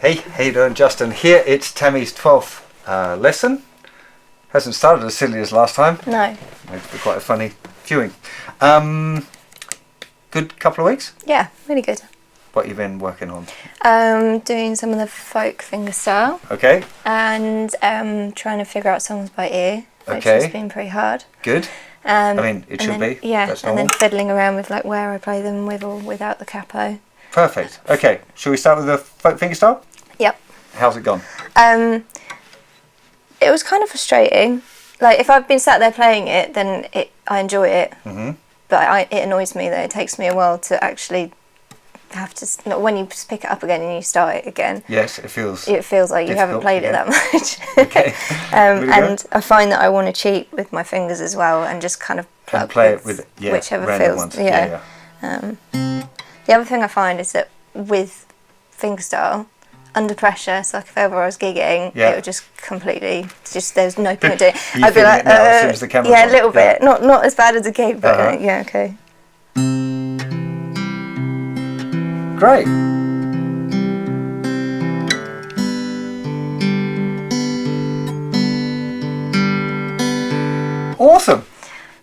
Hey, how you doing, Justin? Here, it's Tammy's 12th lesson. Hasn't started as silly as last time. No. Made for quite a funny viewing. Good couple of weeks? Yeah, really good. What you been working on? Doing some of the folk fingerstyle. Okay. And trying to figure out songs by ear, which Okay. has been pretty hard. Good. I mean, it should be. Yeah, That's and normal. then fiddling around with like where I play them with or without the capo. Perfect. Okay, shall we start with the folk fingerstyle? Yep. How's it gone? It was kind of frustrating. Like if I've been sat there playing it, then I enjoy it. Mm-hmm. But it annoys me that it takes me a while to actually have to. When you pick it up again and you start it again. Yes, it feels. It feels like you haven't played it that much. Okay. And I find that I want to cheat with my fingers as well and just kind of And play it with whichever random feels. ones. Yeah. The other thing I find is that with fingerstyle, under pressure, so like if ever I was gigging, it would just completely, there's no point doing it. I'd be like, as soon as the camera's yeah, on. a little bit. Not as bad as a gig, but yeah, okay. Great. Awesome.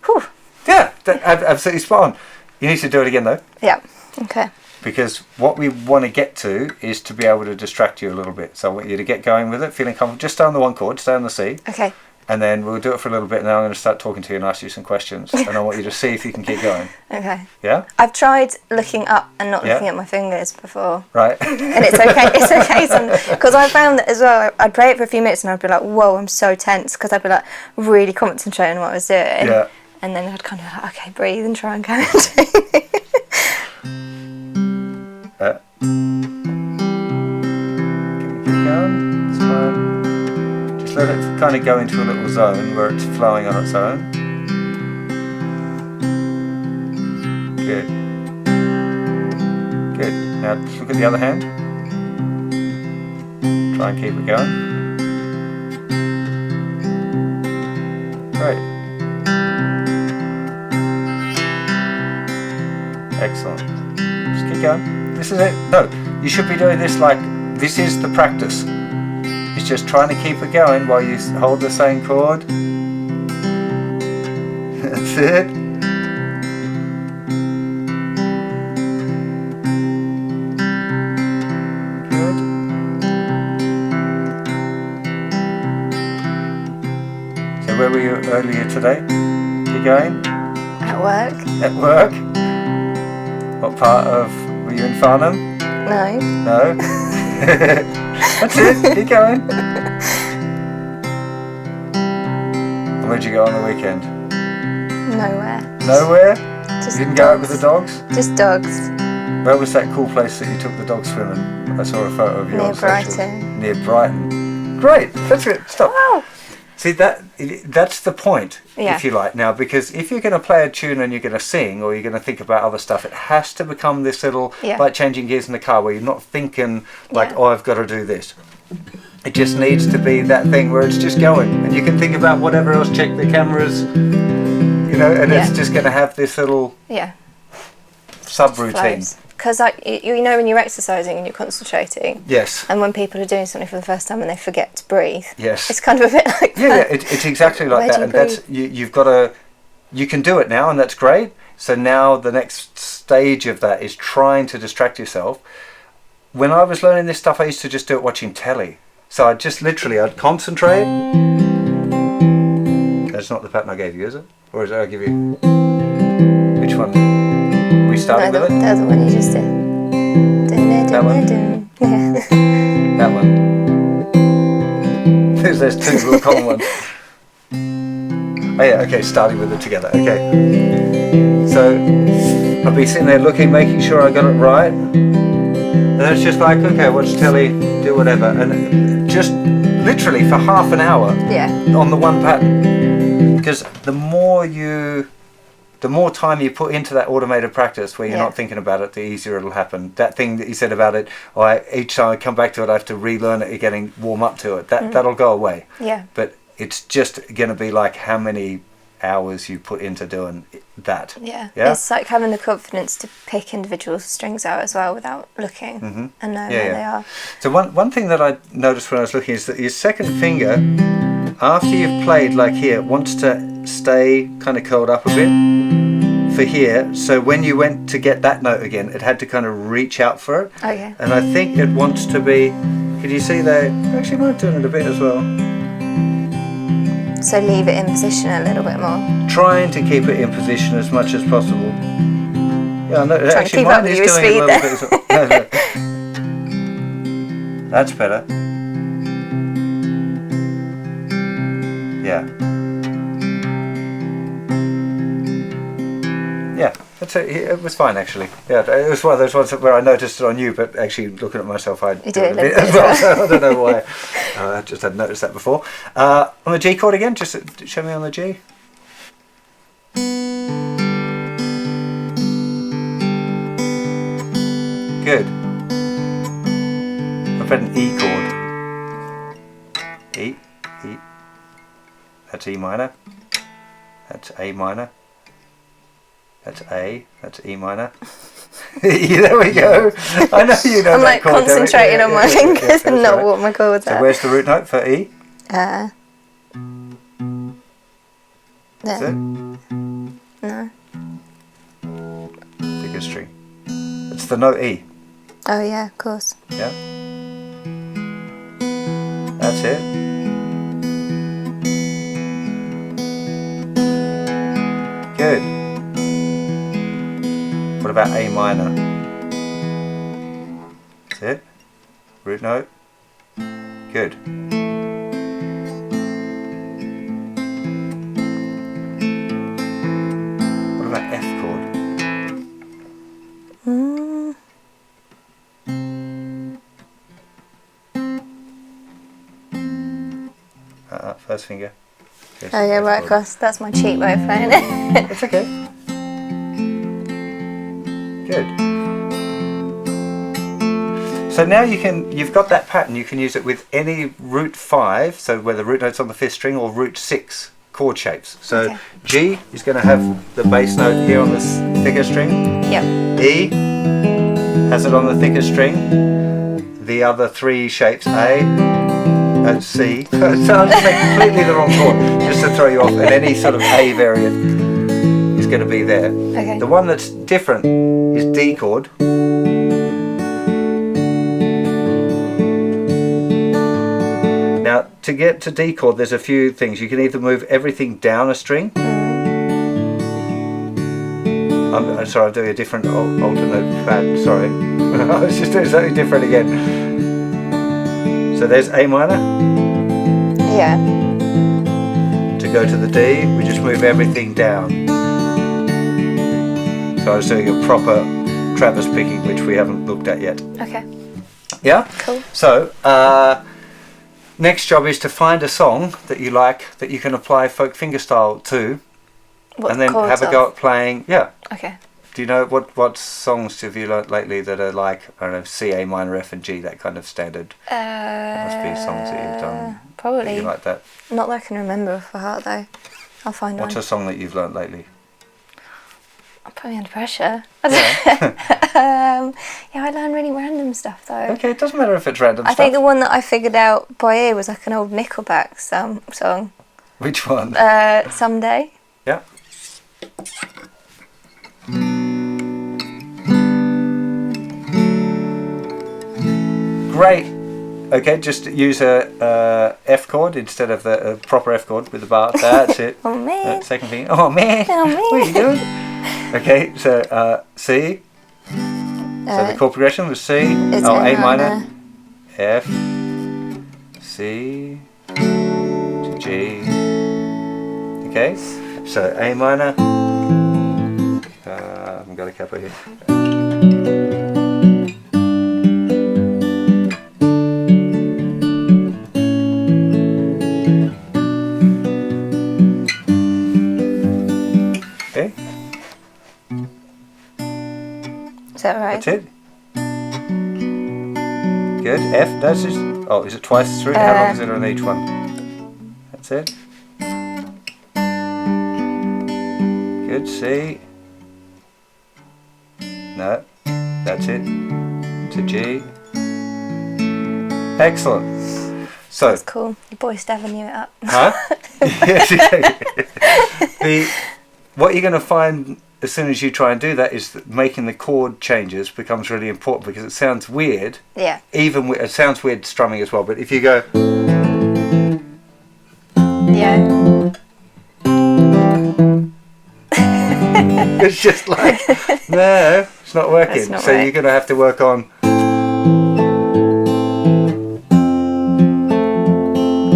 Whew. Yeah, absolutely spot on. You need to do it again though. Yeah, okay. Because what we want to get to is to be able to distract you a little bit. So I want you to get going with it, feeling comfortable. Just stay on the one chord, stay on the C. Okay. And then we'll do it for a little bit, and then I'm going to start talking to you and ask you some questions. And I want you to see if you can keep going. Okay. Yeah? I've tried looking up and not looking at my fingers before. Right. And it's okay. It's okay. Because I found that as well, I'd play it for a few minutes and I'd be like, whoa, I'm so tense. Because I'd be like really concentrating on what I was doing. Yeah. And then I'd kind of like, okay, breathe and try and kind of do it. Keep going. It's fine. Just let it kind of go into a little zone where it's flowing on its own. Good. Good. Now just look at the other hand. Try and keep it going. Great. Excellent. Just keep going. This is it. No, you should be doing this like, this is the practice. It's just trying to keep it going while you hold the same chord. That's it. Good. So where were you earlier today? You going? At work? At work? What part of, were you in Farnham? No. No? That's it, keep going. And where'd you go on the weekend? Nowhere. Nowhere? Just You didn't go out with the dogs? Just dogs. Where was that cool place that you took the dogs swimming? I saw a photo of you Near on socials. Brighton. Near Brighton. Great, that's it, stop. Wow. See, that's the point, Yeah. if you like. Now, because if you're going to play a tune and you're going to sing or you're going to think about other stuff, it has to become this little, like changing gears in the car where you're not thinking like, oh, I've got to do this. It just needs to be that thing where it's just going. And you can think about whatever else, check the cameras, you know, and it's just going to have this little sub-routine. Because like, you know when you're exercising and you're concentrating, Yes. and when people are doing something for the first time and they forget to breathe, Yes. it's kind of a bit like Yeah, that. it's exactly like Where that. do you And that's, you've got to, you can do it now and that's great. So now the next stage of that is trying to distract yourself. When I was learning this stuff, I used to just do it watching telly. So I'd just literally, I'd concentrate. That's not the pattern I gave you, is it? Or is it I give you? Which one? We started with it? That's the one you just did. That one? Yeah. That one. There's two little common ones. Oh yeah, okay, starting with it together, okay. So, I'll be sitting there looking, making sure I got it right. And then it's just like, okay, watch telly, do whatever. And just literally for half an hour on the one pattern. Because the more time you put into that automated practice where you're not thinking about it, the easier it'll happen. That thing that you said about it, each time I come back to it, I have to relearn it again and warm up to it. That'll go away. Yeah. But it's just going to be like how many hours you put into doing that. Yeah. Yeah? It's like having the confidence to pick individual strings out as well without looking and knowing where they are. So one thing that I noticed when I was looking is that your second finger, after you've played like here, wants to stay kind of curled up a bit for here. So when you went to get that note again, it had to kind of reach out for it. Okay. And I think it wants to be, can you see that? Actually, might doing it a bit as well. So leave it in position a little bit more. Trying to keep it in position as much as possible. Yeah, no, Trying actually to keep up mine with is your doing speed a little bit as well. No. That's better. Yeah. Yeah, it was fine actually. Yeah, it was one of those ones where I noticed it on you, but actually looking at myself, I did it a bit as well. So I don't know why. I just hadn't noticed that before. On the G chord again, just show me on the G. Good. I've had an E chord. E. That's E minor. That's A minor. That's A. That's E minor. There we go. I know you know I'm that like chord. concentrating on my fingers and not what my chords are. So where's the root note for E? There. That's it? No. Thicker string. It's the note E. Oh yeah, of course. Yeah. That's it. Good. What about A minor? That's it. Root note. Good. What about F chord? First finger. Yes, Oh yeah, right across. That's my cheap way of playing it. It's okay. Good. So now you've got that pattern, you can use it with any root 5, so whether root note's on the 5th string or root 6 chord shapes. So G is going to have the bass note here on this thicker string. Yep. E has it on the thicker string. The other 3 shapes, A and C. So I'm just making completely the wrong chord, just to throw you off, and any sort of A variant is going to be there. Okay. The one that's different is D chord. Now, to get to D chord, there's a few things. You can either move everything down a string. I'm sorry, I'm doing a different alternate pad, sorry. I was just doing something different again. So there's A minor. Yeah. To go to the D, we just move everything down. So I was doing a proper Travis picking, which we haven't looked at yet. Okay. Yeah? Cool. So, next job is to find a song that you like that you can apply folk fingerstyle to, and then have a go at playing. Yeah. Okay. Do you know what songs have you learnt lately that are like, I don't know, C, A minor, F and G, that kind of standard? Must be songs that you've done. Probably. That you like that. Not that I can remember off by heart though. I'll find What's one. a song that you've learnt lately? I'll put me under pressure. Yeah. Yeah, I learn really random stuff though. Okay, it doesn't matter if it's random I stuff. think the one that I figured out by ear was like an old Nickelback song. Which one? Someday. Yeah. Great. Okay, just use a F chord instead of the proper F chord with the bar. That's it. Oh man. Second thing. Oh man. Oh man. What are you doing? Okay, so C. So the chord progression was C. It's A minor. F. C. To G. Okay, so A minor. I haven't got a capo here. Okay. Is that right? That's it. Good. F. That's just. Oh, is it twice through? How long is it on each one? That's it. Good, C. No, that's it. To G. Excellent. So that's cool. Your boy's daving you it up. Huh? What you're going to find as soon as you try and do that is that making the chord changes becomes really important, because it sounds weird. Yeah. It sounds weird strumming as well, but if you go... Yeah. It's just like, no, it's not working. Not so right. You're going to have to work on...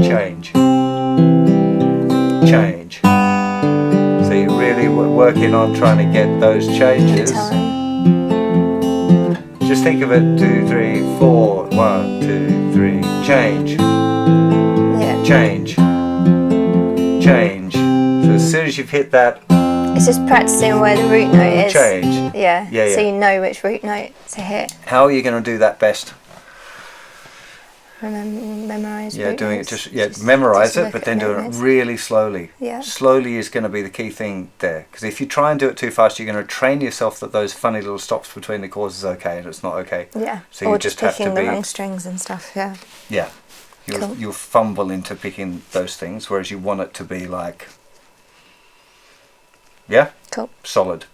Change. Change. So you're really working on trying to get those changes. Just think of it, 2, 3, 4, 1, 2, 3, change. Yeah. Change. Change. So as soon as you've hit that, it's just practicing where the root note is. Change. Yeah. Yeah, So yeah. you know which root note to hit. How are you going to do that best? Memorize. Yeah, root doing notes. it just memorize just it, look but at then note doing it notes. really slowly. Yeah. Slowly is going to be the key thing there, because if you try and do it too fast, you're going to train yourself that those funny little stops between the chords is okay, and it's not okay. Yeah. So or you just just have picking to the be. wrong strings and stuff. Yeah. Yeah. Cool. You'll fumble into picking those things, whereas you want it to be like. Yeah. Cool. Solid.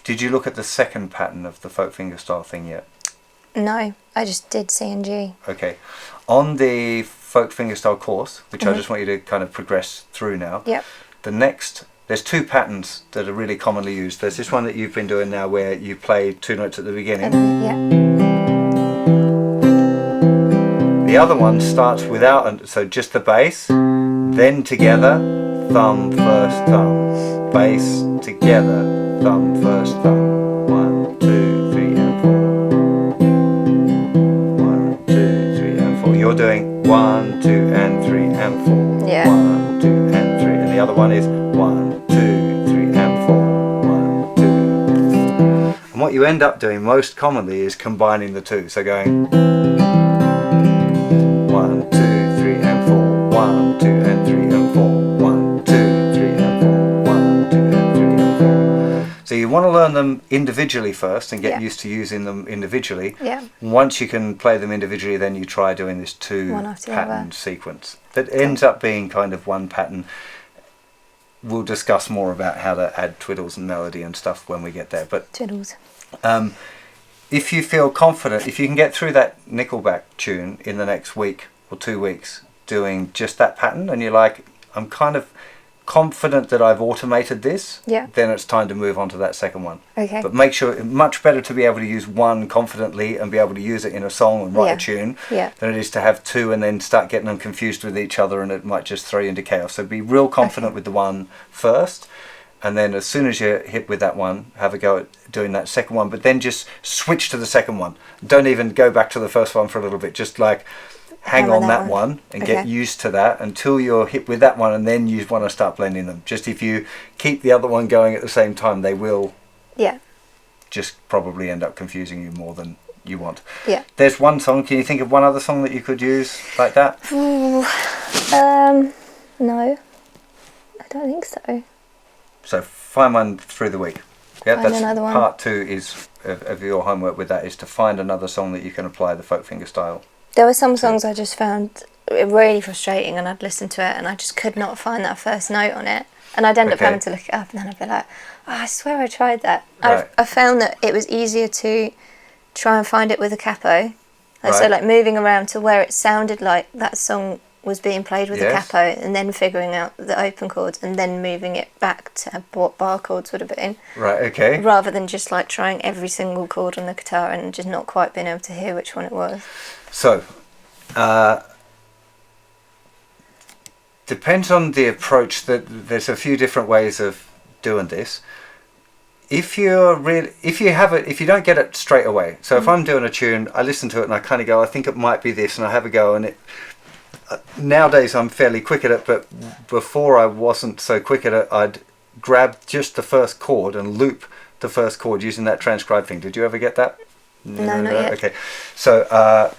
Did you look at the second pattern of the folk fingerstyle thing yet? No, I just did C and G. Okay. On the folk fingerstyle course, which I just want you to kind of progress through now. Yep. There's two patterns that are really commonly used. There's this one that you've been doing now where you play 2 notes at the beginning. Yeah. The other one starts without, so just the bass, then together, thumb, first thumb, bass, together, thumb, first thumb, 1, 2, 3 and 4. 1, 2, 3 and 4. You're doing 1, 2 and 3 and 4. Yeah. 1, 2 and 3. And the other one is 1, 2, 3 and 4. 1, 2. And what you end up doing most commonly is combining the two. So going 1, 2, 3 and 4. 1, 2 and 3 and 4. 1, 2, 3 and 4. 1, 2 and 3 and 4. So you want to learn them individually first and get used to using them individually. Yeah. Once you can play them individually, then you try doing this One after the pattern other. sequence. That ends up being kind of one pattern. We'll discuss more about how to add twiddles and melody and stuff when we get there. But Twiddles. if you feel confident, if you can get through that Nickelback tune in the next week or 2 weeks doing just that pattern, and you're like, I'm kind of confident that I've automated this, then it's time to move on to that second one. Okay. But make sure, much better to be able to use one confidently and be able to use it in a song and write a tune than it is to have two and then start getting them confused with each other, and it might just throw you into chaos. So be real confident with the one first, and then as soon as you're hit with that one, have a go at doing that second one, but then just switch to the second one. Don't even go back to the first one for a little bit, just like hang on that one and get used to that until you're hit with that one, and then you want to start blending them. Just if you keep the other one going at the same time, they will just probably end up confusing you more than you want. Yeah. There's one song, can you think of one other song that you could use like that? No, I don't think so. So find one through the week. Yeah, Find that's another one. part 2 is of your homework with that, is to find another song that you can apply the folk fingerstyle. There were some songs I just found really frustrating, and I'd listen to it and I just could not find that first note on it, and I'd end up having to look it up, and then I'd be like, oh, I swear I tried that. Right. I found that it was easier to try and find it with a capo, so like moving around to where it sounded like that song was being played with a capo, and then figuring out the open chords and then moving it back to what bar chords would have been. Right, okay. Rather than just like trying every single chord on the guitar and just not quite being able to hear which one it was. So, depends on the approach. That there's a few different ways of doing this. If you don't get it straight away. So if I'm doing a tune, I listen to it and I kind of go, I think it might be this, and I have a go, and it. Nowadays I'm fairly quick at it, but before I wasn't so quick at it. I'd grab just the first chord and loop the first chord using that transcribe thing. Did you ever get that? No, not yet. Okay, so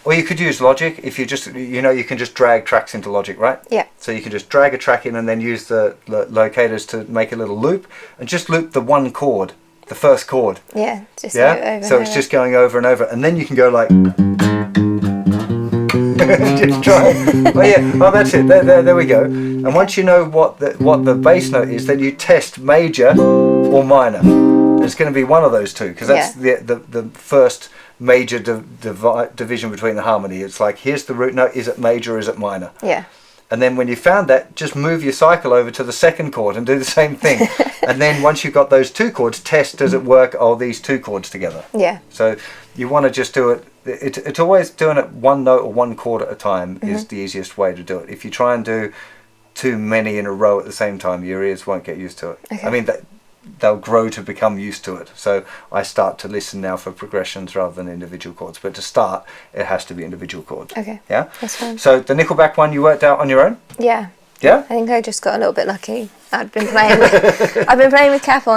or you could use Logic if you just you can just drag tracks into Logic, right? Yeah. So you can just drag a track in and then use the locators to make a little loop and just loop the one chord, the first chord. Yeah, just Yeah. over So and it's over. just going over and over, and then you can go like. Just try. Oh yeah. Oh, that's it. There we go. And once you know what the bass note is, then you test major or minor. There's going to be one of those two because that's the first major division between the harmony. It's like here's the root note. Is it major or is it minor? Yeah. And then when you found that, just move your cycle over to the second chord and do the same thing. And then once you've got those two chords, test does it work? Oh, these two chords together. Yeah. So you want to just do it. It's always doing it one note or one chord at a time is the easiest way to do it. If you try and do too many in a row at the same time, your ears won't get used to it. Okay. I mean, they'll grow to become used to it. So I start to listen now for progressions rather than individual chords. But to start, it has to be individual chords. Okay. Yeah? That's fine. So the Nickelback one you worked out on your own? Yeah. Yeah? I think I just got a little bit lucky. I've been playing with capo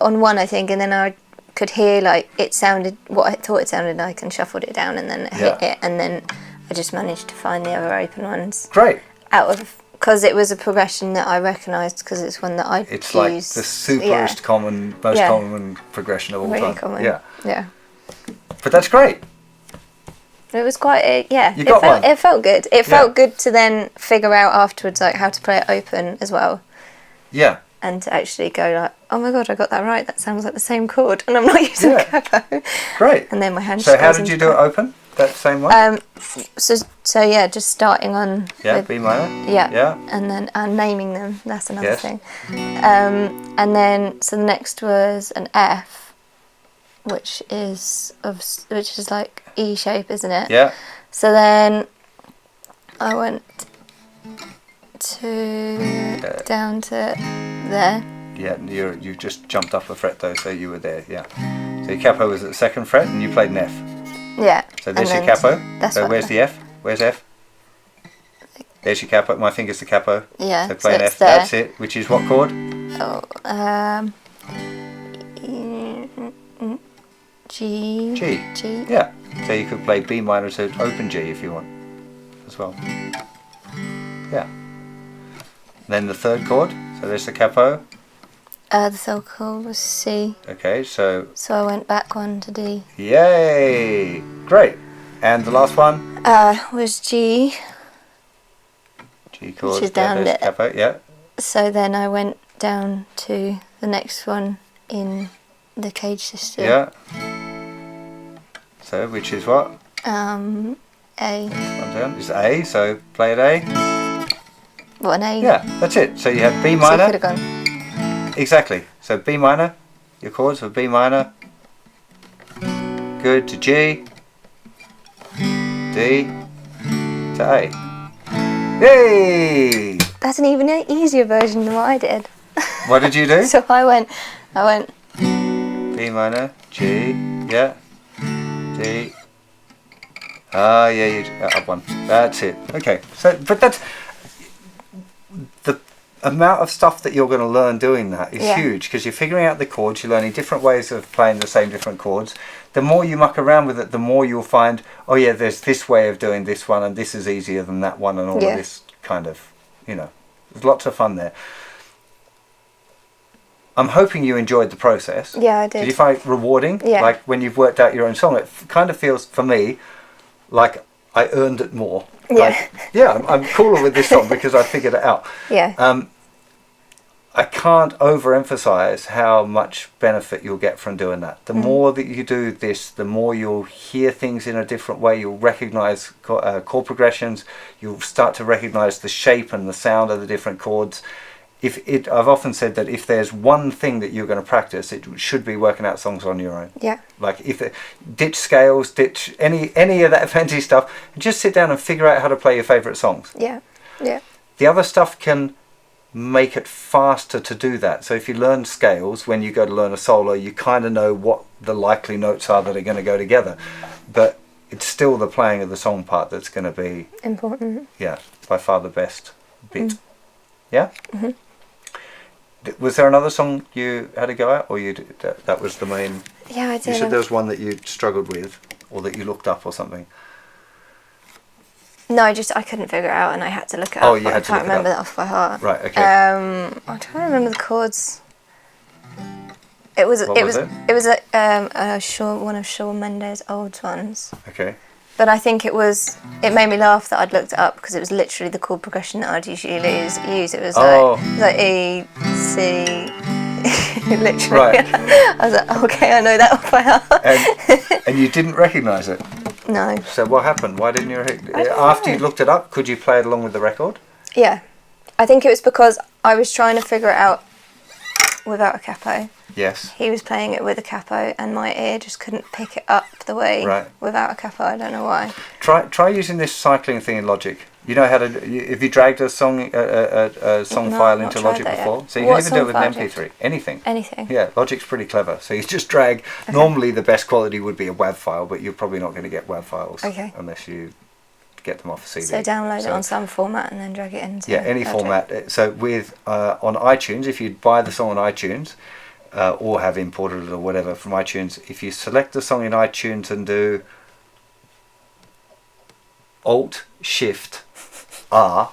on one, I think, and then I could hear like it sounded what I thought it sounded like and shuffled it down and then hit it, and then I just managed to find the other open ones. Great. Because it was a progression that I recognised because it's one that I'd It's used. like the superest most common progression of all really time. Common. Yeah. Yeah. But that's great. It was quite You got one. It felt good. It felt good to then figure out afterwards like how to play it open as well. Yeah. And to actually go like, oh my god, I got that right. That sounds like the same chord, and I'm not using capo. Great. And then my hand. So how did you do it open? That same one? So yeah, just starting on. Yeah, with, B minor. Yeah. Yeah. And then naming them. That's another Yes. thing. And then so the next was an F, which is like E shape, isn't it? Yeah. So then I went down to there. Yeah, you just jumped up a fret though, so you were there. Yeah. So your capo was at the second fret, and you played an F. Yeah. So there's your capo. That's so where's the F? Where's F? There's your capo. My finger's the capo. Yeah. So play an F. There. That's it. Which is what chord? G. G. G. Yeah. So you could play B minor to open G if you want, as well. Yeah. Then the third chord. So there's the capo. The third chord was C. Okay. So I went back one to D. yay! Great. And the last one? Was G. G chord. Which is down there's there. capo. Yeah. So then I went down to the next one in the cage system. Yeah. So which is what? A. One down. It's A. So play at A. What, an A? Yeah. That's it. So you have B So you minor. could have gone. Exactly. So B minor. Your chords for B minor. Good to G. D. To A. Yay! That's an even easier version than what I did. What did you do? So I went. B minor, G, yeah, D. Ah, yeah, you up one. That's it. Okay. So, but that's the amount of stuff that you're going to learn doing that is huge because you're figuring out the chords. You're learning different ways of playing the same different chords. The more you muck around with it, the more you'll find. Oh yeah, there's this way of doing this one, and this is easier than that one, and all of this kind of, there's lots of fun there. I'm hoping you enjoyed the process. Yeah, I did. Did you find it rewarding? Yeah. Like when you've worked out your own song, it kind of feels for me like I earned it more. Yeah. Like, I'm cooler with this song because I figured it out. Yeah. I can't overemphasize how much benefit you'll get from doing that. The more that you do this, the more you'll hear things in a different way. You'll recognize chord progressions. You'll start to recognize the shape and the sound of the different chords. I've often said that if there's one thing that you're going to practice, it should be working out songs on your own. Yeah. Like ditch scales, ditch any of that fancy stuff, and just sit down and figure out how to play your favorite songs. Yeah. Yeah. The other stuff can make it faster to do that. So if you learn scales, when you go to learn a solo, you kind of know what the likely notes are that are going to go together. But it's still the playing of the song part that's going to be important. Yeah, by far the best bit. Yeah. Was there another song you had to go at, or that was the main? Yeah, I did. You said there was one that you struggled with, or that you looked up or something. No, I couldn't figure it out, and I had to look it up. Oh, you had I to can't look it remember up. that off by heart. Right. Okay. I'm trying to remember the chords. It was What was it? It was one of Shawn Mendes' old ones. Okay. But I think it made me laugh that I'd looked it up because it was literally the chord progression that I'd usually use. It was like E, C, literally. Right. I was like, okay, I know that off by heart. And you didn't recognise it? No. So what happened? Why didn't you? After you looked it up, could you play it along with the record? Yeah. I think it was because I was trying to figure it out without a capo. Yes. He was playing it with a capo, and my ear just couldn't pick it up the way without a capo. I don't know why. Try using this cycling thing in Logic. You know how to. Have you dragged a song file into Logic before? Yet. So you can even do it with an MP3. Anything. Anything. Yeah, Logic's pretty clever. So you just drag. Okay. Normally, the best quality would be a WAV file, but you're probably not going to get WAV files unless you get them off a CD. So download it on some format and then drag it into. Yeah, any format. So with on iTunes, if you buy the song on iTunes. Or have imported it or whatever from iTunes. If you select the song in iTunes and do Alt-Shift-R,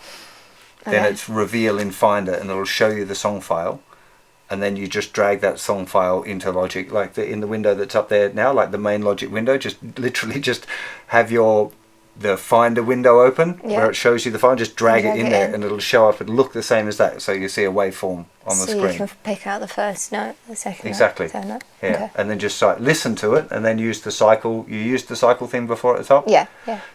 then it's reveal in Finder, and it'll show you the song file. And then you just drag that song file into Logic, like in the window that's up there now, like the main Logic window. Just literally just have the Finder window open where it shows you the file. Just drag it in there, and it'll show up and look the same as that. So you see a waveform on the screen. So you can pick out the first note, the second exactly. note, third note. Yeah, okay. And then just listen to it, and then use the cycle. You used the cycle thing before at the top. Yeah.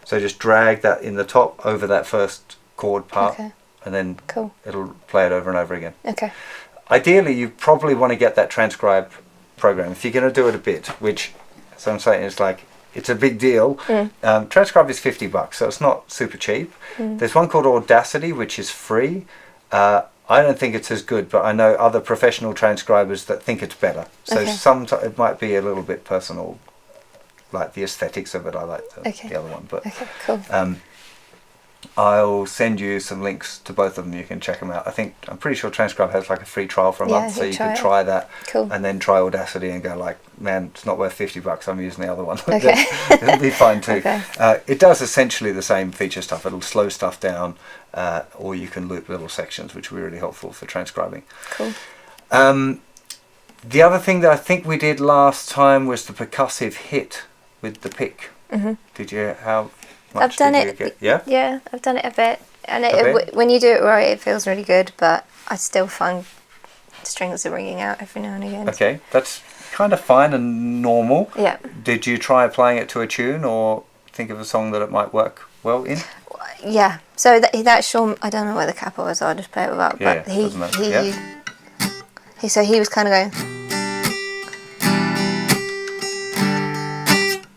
So just drag that in the top over that first chord part, and then it'll play it over and over again. Okay. Ideally, you probably want to get that transcribe program if you're going to do it a bit. Which, so I'm saying, it's like. It's a big deal. Transcribe is $50, so it's not super cheap. There's one called Audacity, which is free. I don't think it's as good, but I know other professional transcribers that think it's better. So sometimes it might be a little bit personal, like the aesthetics of it. I like the other one, but cool. I'll send you some links to both of them. You can check them out. I'm pretty sure Transcribe has like a free trial for a month, so you can try that, and then try Audacity and go like, man, it's not worth $50. I'm using the other one. It'll be fine too. It does essentially the same feature stuff. It'll slow stuff down, or you can loop little sections, which will be really helpful for transcribing. Cool. The other thing that I think we did last time was the percussive hit with the pick. Did you have? I've done it. Yeah, I've done it a bit, and when you do it right, it feels really good. But I still find strings are ringing out every now and again. Okay, that's kind of fine and normal. Yeah. Did you try applying it to a tune, or think of a song that it might work well in? Yeah. So that Shawn, I don't know where the capo was. I'll just play it without. Yeah, but he was kind of going.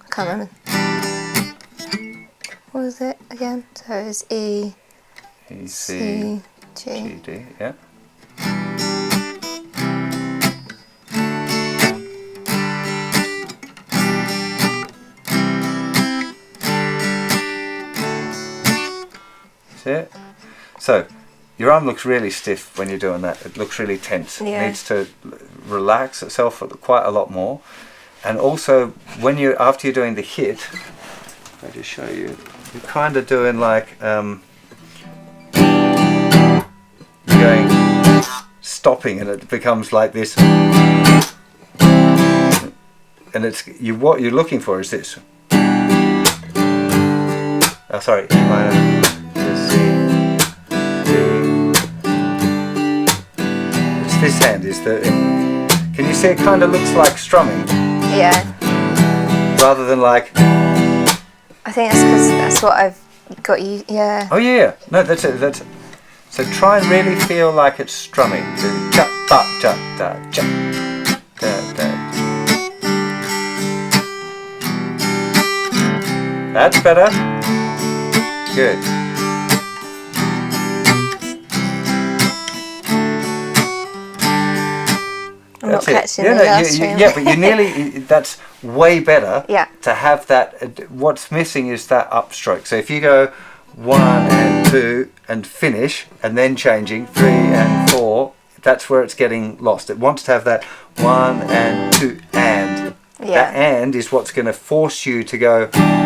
I can't remember. What was it again? So it was E, C, G, D, yeah. That's it. So, your arm looks really stiff when you're doing that. It looks really tense. Yeah. It needs to relax itself quite a lot more. And also, after you're doing the hit, I'll just show you. You're kind of doing like you're going stopping, and it becomes like this, and it's what you're looking for is this. Oh, sorry, E minor, C, D. It's this hand is the. Can you see? It kind of looks like strumming. Yeah. Rather than like. I think that's because that's what I've got you. Yeah. Oh yeah. No, that's it. So try and really feel like it's strumming. So cha ba cha da cha da da. That's better. Good. I'm not catching the last string. Yeah, but you nearly. That's way better. Yeah. To have that. What's missing is that upstroke. So if you go 1 and 2 and finish, and then changing 3 and 4, that's where it's getting lost. It wants to have that 1 and 2 and. That and is what's going to force you to go. I'll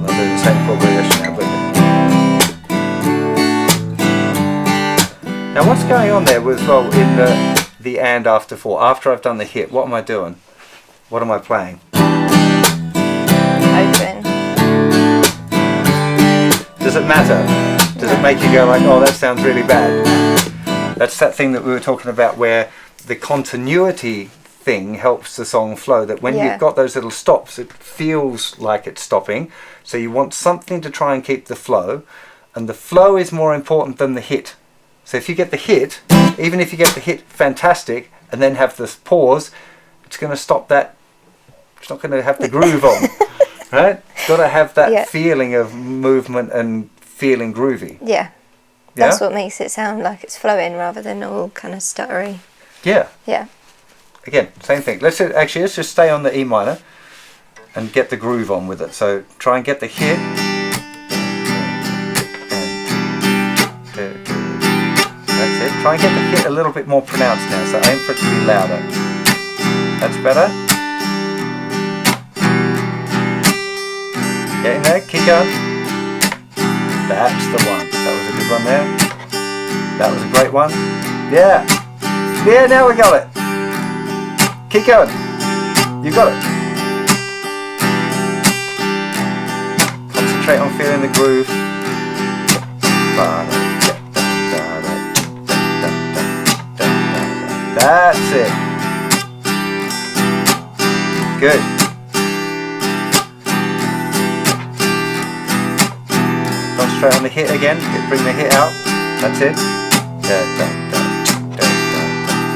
do the same chord progression now, but now what's going on there as well in the and after 4? After I've done the hit, what am I doing? What am I playing? Open. Does it matter? Does it make you go like, oh, that sounds really bad? That's that thing that we were talking about where the continuity thing helps the song flow, that when you've got those little stops, it feels like it's stopping. So you want something to try and keep the flow, and the flow is more important than the hit. So if you get the hit, even if you get the hit fantastic, and then have this pause, it's going to stop that. It's not going to have the groove on, right? It's got to have that feeling of movement and feeling groovy. Yeah. That's what makes it sound like it's flowing rather than all kind of stuttery. Yeah. Yeah. Again, same thing. Let's just stay on the E minor and get the groove on with it. So try and get the hit. That's it. Try and get the hit a little bit more pronounced now. So aim for it to be louder. That's better. Get in there. Keep going. That's the one. That was a good one there. That was a great one. Yeah. Yeah, now we got it. Keep going. You got it. Concentrate on feeling the groove. That's it. Good. Concentrate on the hit again. Bring the hit out. That's it.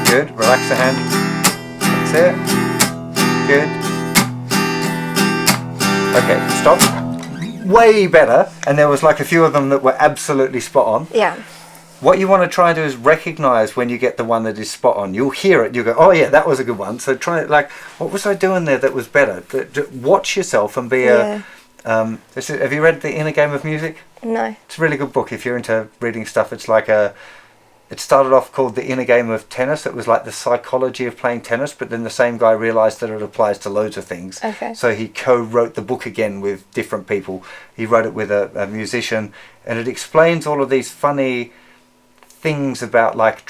Good. Relax the hand. That's it. Good. Okay, stop. Way better. And there was like a few of them that were absolutely spot on. Yeah. What you want to try and do is recognize when you get the one that is spot on. You'll hear it. You go, oh yeah, that was a good one. So try it like, what was I doing there that was better? Watch yourself and be a... have you read The Inner Game of Music? No. It's a really good book if you're into reading stuff. It's like it started off called The Inner Game of Tennis. It was like the psychology of playing tennis, but then the same guy realized that it applies to loads of things. Okay. So he co-wrote the book again with different people. He wrote it with a musician, and it explains all of these funny things about like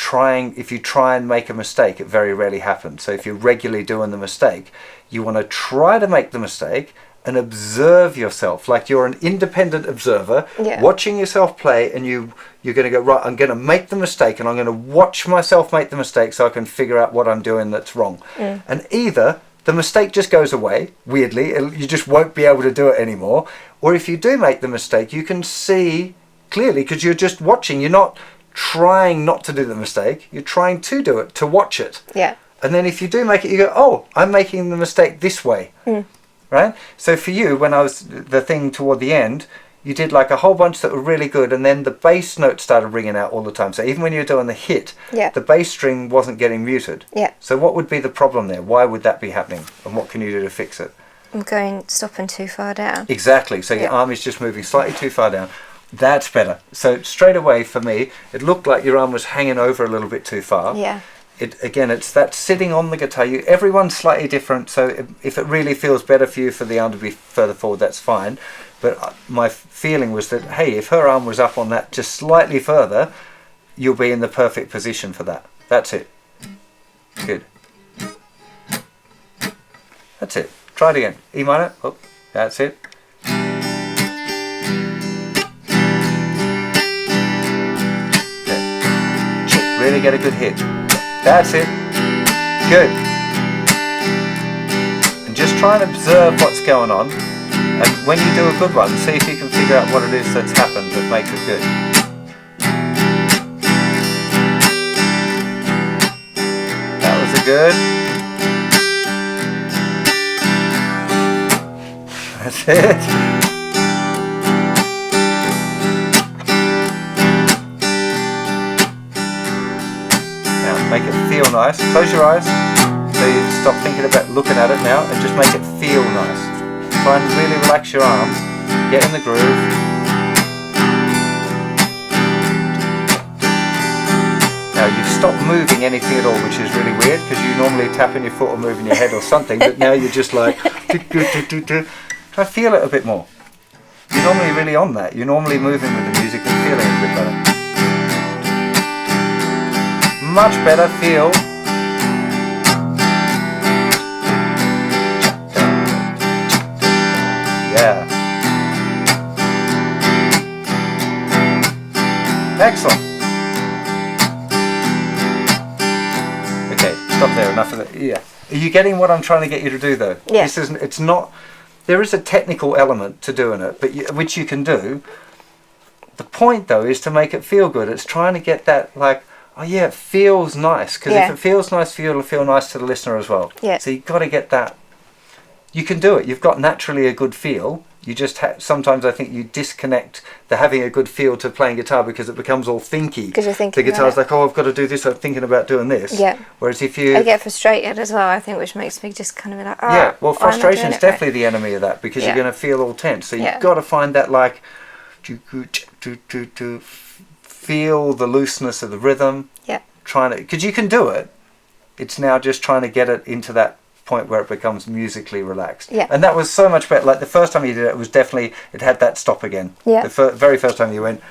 if you try and make a mistake, it very rarely happens. So if you're regularly doing the mistake, you want to try to make the mistake and observe yourself like you're an independent observer watching yourself play, and you're going to go, right, I'm going to make the mistake and I'm going to watch myself make the mistake so I can figure out what I'm doing that's wrong. And either the mistake just goes away weirdly, you just won't be able to do it anymore, or if you do make the mistake, you can see clearly because you're just watching. You're not trying not to do the mistake, you're trying to do it, to watch it. And then if you do make it, you go, oh, I'm making the mistake this way. Right? So for you, when I was the thing toward the end, you did like a whole bunch that were really good, and then the bass note started ringing out all the time. So even when you were doing the hit, the bass string wasn't getting muted. So what would be the problem there? Why would that be happening? And what can you do to fix it? I'm stopping too far down. Exactly. So your arm is just moving slightly too far down. That's better. So straight away for me, it looked like your arm was hanging over a little bit too far. It's that sitting on the guitar. Everyone's slightly different, so if it really feels better for you for the arm to be further forward, that's fine. But my feeling was that, hey, if her arm was up on that just slightly further, you'll be in the perfect position for that. That's it. Good. That's it. Try it again. E minor. Oh, that's it. Okay. Really get a good hit. That's it. Good. And just try and observe what's going on. And when you do a good one, see if you can figure out what it is that's happened that makes it good. That was a good. That's it. Make it feel nice. Close your eyes. So you stop thinking about looking at it now and just make it feel nice. Try and really relax your arms. Get in the groove. Now you've stop moving anything at all, which is really weird because you normally tapping your foot or moving your head or something, but now you're just like try to feel it a bit more. You're normally really on that. You're normally moving with the music and feeling it a bit better. Much better feel. Yeah. Excellent. Okay, stop there. Enough of that. Yeah. Are you getting what I'm trying to get you to do, though? Yeah. This isn't. It's not. There is a technical element to doing it, but which you can do. The point, though, is to make it feel good. It's trying to get that, like, oh yeah, it feels nice. Because if it feels nice for you, it'll feel nice to the listener as well. Yeah. So you've got to get that. You can do it. You've got naturally a good feel. You just sometimes I think you disconnect the having a good feel to playing guitar because it becomes all thinky. Because you're thinking the guitar's like, oh, I've got to do this. I'm thinking about doing this. Yeah. Whereas if you, I get frustrated as well. I think, which makes me just kind of be like, oh, yeah. Well, frustration is definitely right. the enemy of that because you're going to feel all tense. So you've Yeah. got to find that like, to feel the looseness of the rhythm. Yeah. Trying to, because you can do it. It's now just trying to get it into that point where it becomes musically relaxed. Yeah. And that was so much better. Like the first time you did it, it was definitely, it had that stop again. Yeah. The very first time you went.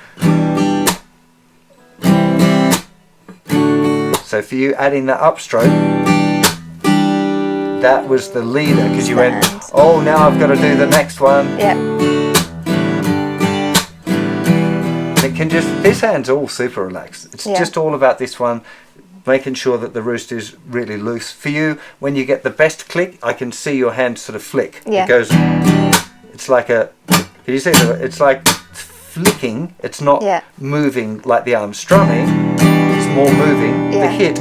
So for you adding that upstroke, that was the leader because you went, oh, now I've got to do the next one. Yeah. And it can just, this hand's all super relaxed. It's just all about this one. Making sure that the wrist is really loose. For you, when you get the best click, I can see your hand sort of flick. Yeah. It goes, it's like a, can you see that? It's like flicking, it's not moving like the arm. Strumming is more moving. The hit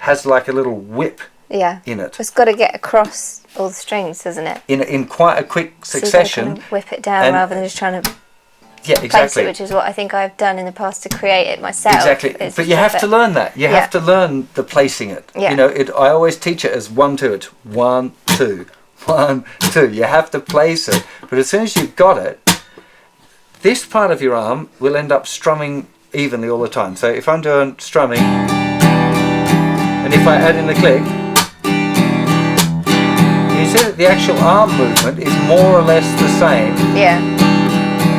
has like a little whip in it. It's got to get across all the strings, isn't it? In quite a quick succession. So you kind of whip it down rather than just trying to place it, which is what I think I've done in the past to create it myself. Exactly, but you have to learn that. You have to learn the placing it. You know, I always teach it as 1 2. It's 1 2 1 2. You have to place it, but as soon as you've got it, this part of your arm will end up strumming evenly all the time. So if I'm doing strumming, and if I add in the click, you see that the actual arm movement is more or less the same. Yeah.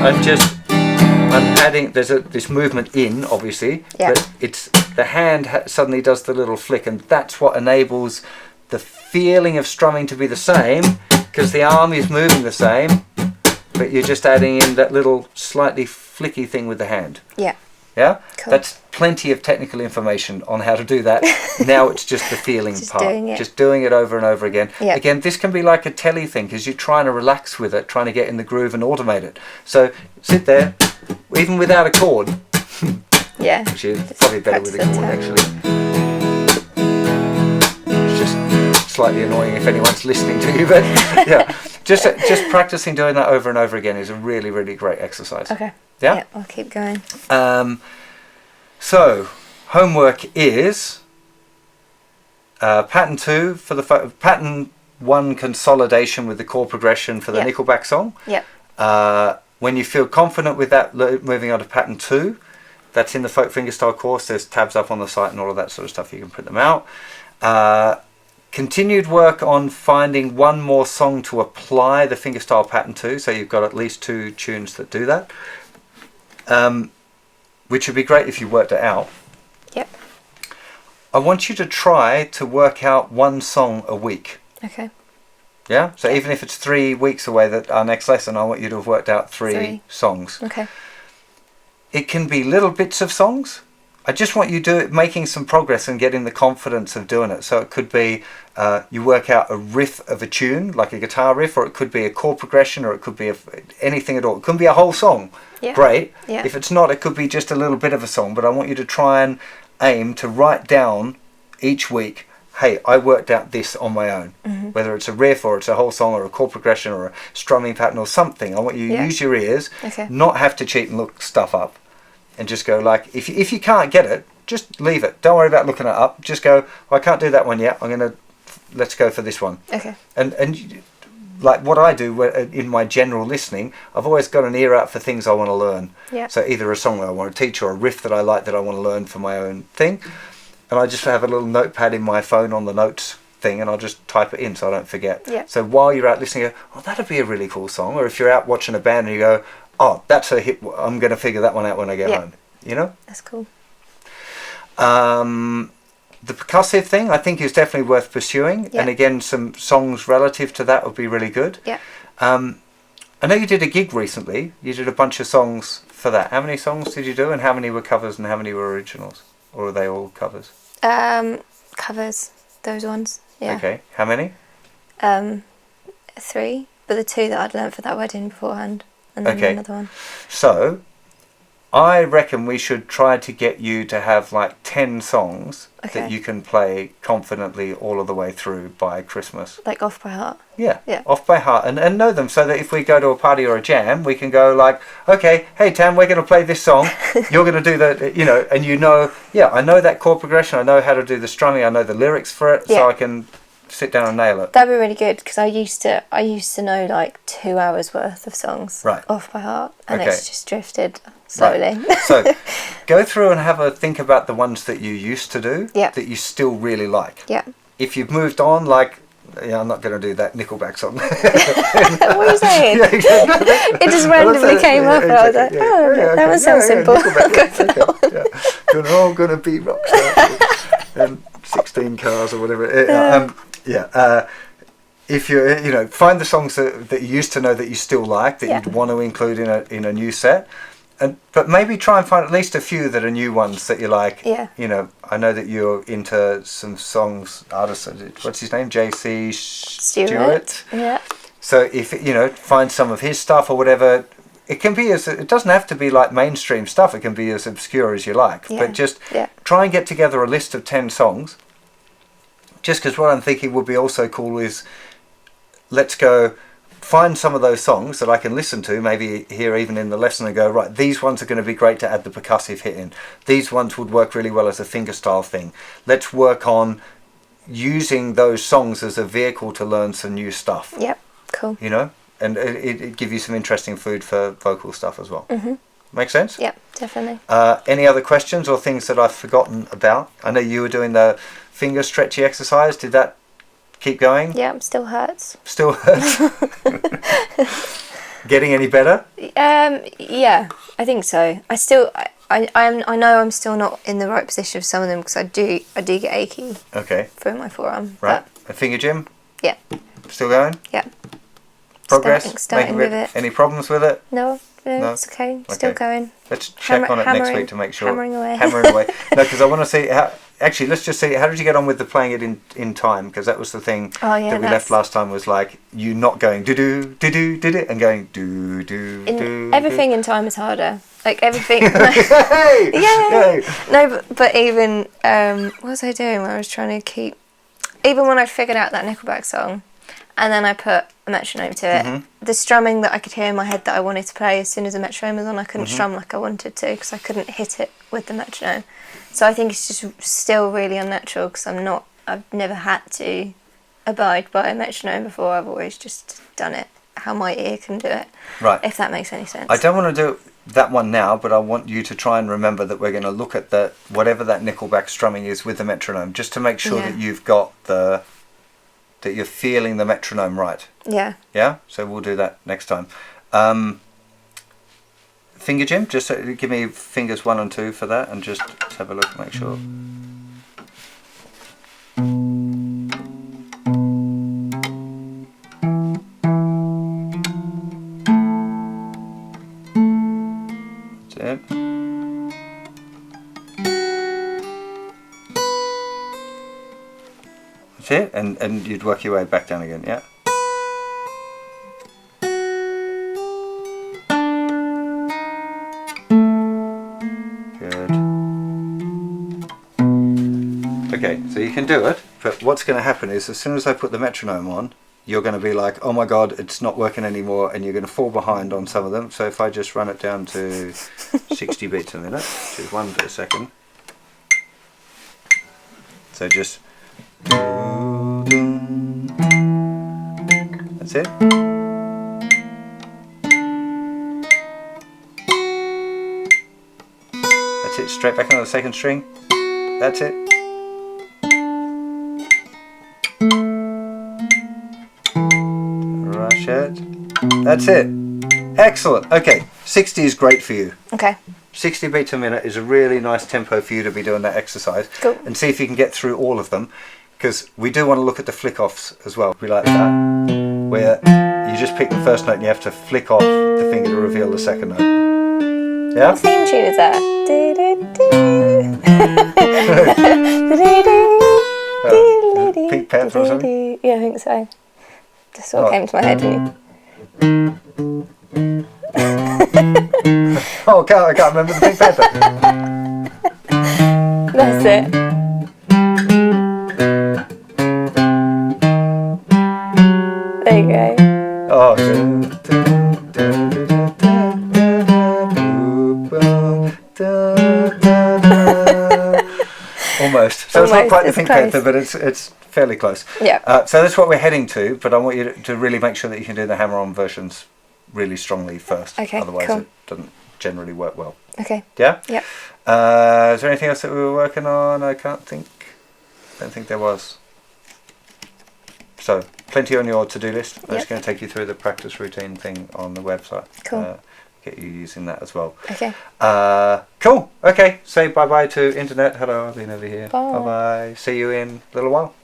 I'm adding, there's this movement in, obviously, but it's the hand suddenly does the little flick, and that's what enables the feeling of strumming to be the same, because the arm is moving the same, but you're just adding in that little slightly flicky thing with the hand. Yeah. Yeah? Cool. That's plenty of technical information on how to do that. Now it's just the feeling part. Just doing it over and over again. Yeah. Again, this can be like a telly thing because you're trying to relax with it, trying to get in the groove and automate it. So sit there, even without a chord. Yeah. Which is probably better with a chord, actually. It's just slightly annoying if anyone's listening to you, but yeah. Just practicing doing that over and over again is a really, really great exercise. Okay. Yeah? I'll keep going. So, homework is pattern 2 for the pattern 1 consolidation with the chord progression for the Nickelback song. Yep. When you feel confident with that, moving on to pattern 2, that's in the folk fingerstyle course. There's tabs up on the site and all of that sort of stuff. You can print them out. Continued work on finding one more song to apply the fingerstyle pattern to, so you've got at least 2 tunes that do that. Which would be great if you worked it out. Yep. I want you to try to work out 1 song a week. Okay. Yeah? So even if it's 3 weeks away, that our next lesson, I want you to have worked out 3 songs. Okay. It can be little bits of songs. I just want you making some progress and getting the confidence of doing it. So it could be you work out a riff of a tune, like a guitar riff, or it could be a chord progression, or it could be anything at all. It could be a whole song. Yeah. Great. Yeah. If it's not, it could be just a little bit of a song. But I want you to try and aim to write down each week, hey, I worked out this on my own. Mm-hmm. Whether it's a riff or it's a whole song or a chord progression or a strumming pattern or something. I want you to use your ears, not have to cheat and look stuff up. And just go like, if you can't get it, just leave it. Don't worry about looking it up. Just go, I can't do that one yet. Let's go for this one. Okay. And like what I do in my general listening, I've always got an ear out for things I want to learn. Yeah. So either a song that I want to teach or a riff that I like that I want to learn for my own thing. And I just have a little notepad in my phone on the notes thing, and I'll just type it in so I don't forget. Yeah. So while you're out listening, you go, oh, that'd be a really cool song. Or if you're out watching a band and you go, oh, that's a hit, I'm going to figure that one out when I get home. You know? That's cool. The percussive thing, I think, is definitely worth pursuing. Yeah. And again, some songs relative to that would be really good. Yeah. I know you did a gig recently. You did a bunch of songs for that. How many songs did you do, and how many were covers and how many were originals? Or are they all covers? Covers, those ones. Yeah. Okay. How many? 3, but the 2 that I'd learnt for that wedding beforehand, and then another one. So, I reckon we should try to get you to have like 10 songs that you can play confidently all of the way through by Christmas. Like off by heart? Yeah, yeah. Off by heart, and know them, so that if we go to a party or a jam, we can go like, okay, hey Tam, we're going to play this song, you're going to do the, you know, and you know, yeah, I know that chord progression, I know how to do the strumming, I know the lyrics for it, so I can sit down and nail it. That'd be really good, because I used to know like 2 hours worth of songs off by heart, and it's just drifted slowly. Right. So go through and have a think about the ones that you used to do that you still really like. Yeah. If you've moved on, like, yeah, I'm not going to do that Nickelback song. What are you saying? It just randomly came up, and I was like, that one sounds simple. We're all going to be rock stars. And 16 cars or whatever. If you find the songs that you used to know that you still like, that you'd want to include in a new set. But maybe try and find at least a few that are new ones that you like. Yeah. You know, I know that you're into some songs, artists, what's his name? J.C. Stewart. Yeah. So if, find some of his stuff or whatever. It can be it doesn't have to be like mainstream stuff. It can be as obscure as you like. Yeah. But just try and get together a list of 10 songs. Just because what I'm thinking would be also cool is, let's go find some of those songs that I can listen to, maybe here even in the lesson, and go, right, these ones are going to be great to add the percussive hit in. These ones would work really well as a fingerstyle thing. Let's work on using those songs as a vehicle to learn some new stuff. Yep, cool. You know, and it give you some interesting food for vocal stuff as well. Mm-hmm. Make sense? Yep, definitely. Any other questions or things that I've forgotten about? I know you were doing the finger stretchy exercise. Did that keep going? Yeah, still hurts. Still hurts? Getting any better? Yeah, I think so. I know I'm still not in the right position for some of them, because I do get achy. Okay. Through my forearm. Right. A finger gym? Yeah. Still going? Yeah. Progress? Starting with it. Any problems with it? No, it's okay. Still going. Let's check on it next week to make sure. Hammering away. Hammering away. No, because I want to see how. Actually, let's just see, how did you get on with the playing it in time? Because that was the thing that we left last time, was like you not going do-do, do-do, do-do, and going do-do. Everything in time is harder. Like everything. Hey! Yeah. No, but even, what was I doing when I was trying to keep... Even when I figured out that Nickelback song, and then I put a metronome to it, the strumming that I could hear in my head that I wanted to play, as soon as the metronome was on, I couldn't strum like I wanted to, because I couldn't hit it with the metronome. So I think it's just still really unnatural, because I've never had to abide by a metronome before. I've always just done it how my ear can do it. Right. If that makes any sense. I don't want to do that one now, but I want you to try and remember that we're going to look at whatever that Nickelback strumming is with the metronome, just to make sure that you've got that you're feeling the metronome right. Yeah. Yeah? So we'll do that next time. Finger gym, just give me fingers 1 and 2 for that, and just have a look and make sure. That's it. That's it, and you'd work your way back down again, yeah? Okay, so you can do it, but what's going to happen is, as soon as I put the metronome on, you're going to be like, oh my god, it's not working anymore, and you're going to fall behind on some of them. So if I just run it down to 60 beats a minute, which is 1 per second. So just... That's That's it. That's it, straight back on the second string. That's it. Rush it. That's it. Excellent. Okay, 60 is great for you. Okay. 60 beats a minute is a really nice tempo for you to be doing that exercise. Cool. And see if you can get through all of them, because we do want to look at the flick offs as well. We like that, where you just pick the first note and you have to flick off the finger to reveal the second note. Yeah? What theme tune is that? Pink Panther or something? Yeah, I think so. Just sort of came to my head. Oh, I can't remember the Pink Panther. That's it. There you go. Oh, almost. So it's not quite the Pink Panther, but it's fairly close. Yeah. So that's what we're heading to, but I want you to really make sure that you can do the hammer-on versions really strongly first. Okay, otherwise cool. it doesn't generally work well. Okay. Yeah? Yep. Is there anything else that we were working on? I don't think there was. So, plenty on your to-do list. I'm just going to take you through the practice routine thing on the website. Cool. Get you using that as well. Okay. Cool. Okay. Say bye-bye to internet. Hello, I've been over here. Bye. Bye-bye. See you in a little while.